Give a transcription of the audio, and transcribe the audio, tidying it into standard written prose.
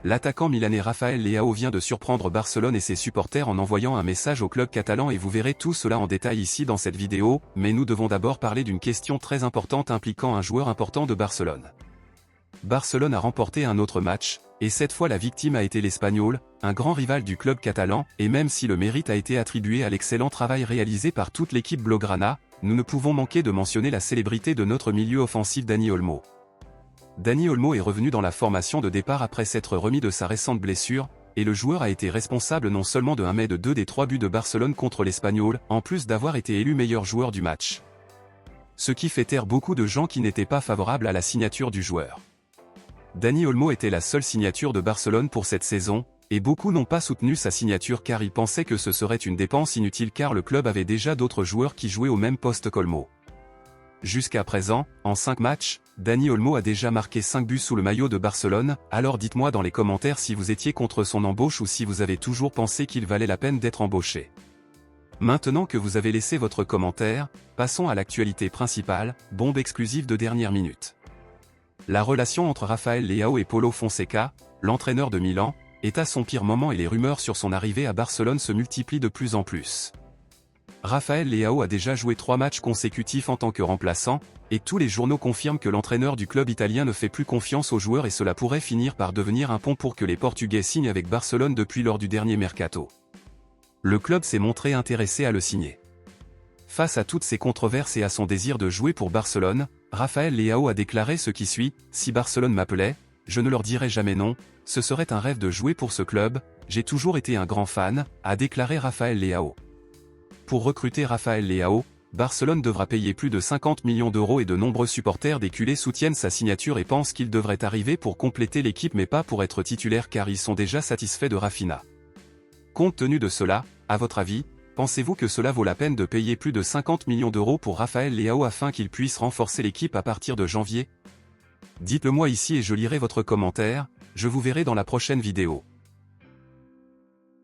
L'attaquant milanais Rafael Leao vient de surprendre Barcelone et ses supporters en envoyant un message au club catalan et vous verrez tout cela en détail ici dans cette vidéo, mais nous devons d'abord parler d'une question très importante impliquant un joueur important de Barcelone. Barcelone a remporté un autre match, et cette fois la victime a été l'Espagnol, un grand rival du club catalan, et même si le mérite a été attribué à l'excellent travail réalisé par toute l'équipe blaugrana, nous ne pouvons manquer de mentionner la célébrité de notre milieu offensif Dani Olmo. Dani Olmo est revenu dans la formation de départ après s'être remis de sa récente blessure, et le joueur a été responsable non seulement de 1 mais de 2 des 3 buts de Barcelone contre l'Espagnol, en plus d'avoir été élu meilleur joueur du match. Ce qui fait taire beaucoup de gens qui n'étaient pas favorables à la signature du joueur. Dani Olmo était la seule signature de Barcelone pour cette saison, et beaucoup n'ont pas soutenu sa signature car ils pensaient que ce serait une dépense inutile car le club avait déjà d'autres joueurs qui jouaient au même poste qu'Olmo. Jusqu'à présent, en 5 matchs, Dani Olmo a déjà marqué 5 buts sous le maillot de Barcelone, alors dites-moi dans les commentaires si vous étiez contre son embauche ou si vous avez toujours pensé qu'il valait la peine d'être embauché. Maintenant que vous avez laissé votre commentaire, passons à l'actualité principale, bombe exclusive de dernière minute. La relation entre Rafael Leao et Paulo Fonseca, l'entraîneur de Milan, est à son pire moment et les rumeurs sur son arrivée à Barcelone se multiplient de plus en plus. Rafael Leao a déjà joué 3 matchs consécutifs en tant que remplaçant, et tous les journaux confirment que l'entraîneur du club italien ne fait plus confiance aux joueurs et cela pourrait finir par devenir un pont pour que les Portugais signent avec Barcelone depuis lors du dernier mercato. Le club s'est montré intéressé à le signer. Face à toutes ces controverses et à son désir de jouer pour Barcelone, Rafael Leao a déclaré ce qui suit: « Si Barcelone m'appelait, je ne leur dirais jamais non, ce serait un rêve de jouer pour ce club, j'ai toujours été un grand fan », a déclaré Rafael Leao. Pour recruter Rafael Leao, Barcelone devra payer plus de 50 millions d'euros et de nombreux supporters des culés soutiennent sa signature et pensent qu'il devrait arriver pour compléter l'équipe mais pas pour être titulaire car ils sont déjà satisfaits de Rafinha. Compte tenu de cela, à votre avis, pensez-vous que cela vaut la peine de payer plus de 50 millions d'euros pour Rafael Leao afin qu'il puisse renforcer l'équipe à partir de janvier? Dites-le moi ici et je lirai votre commentaire, je vous verrai dans la prochaine vidéo.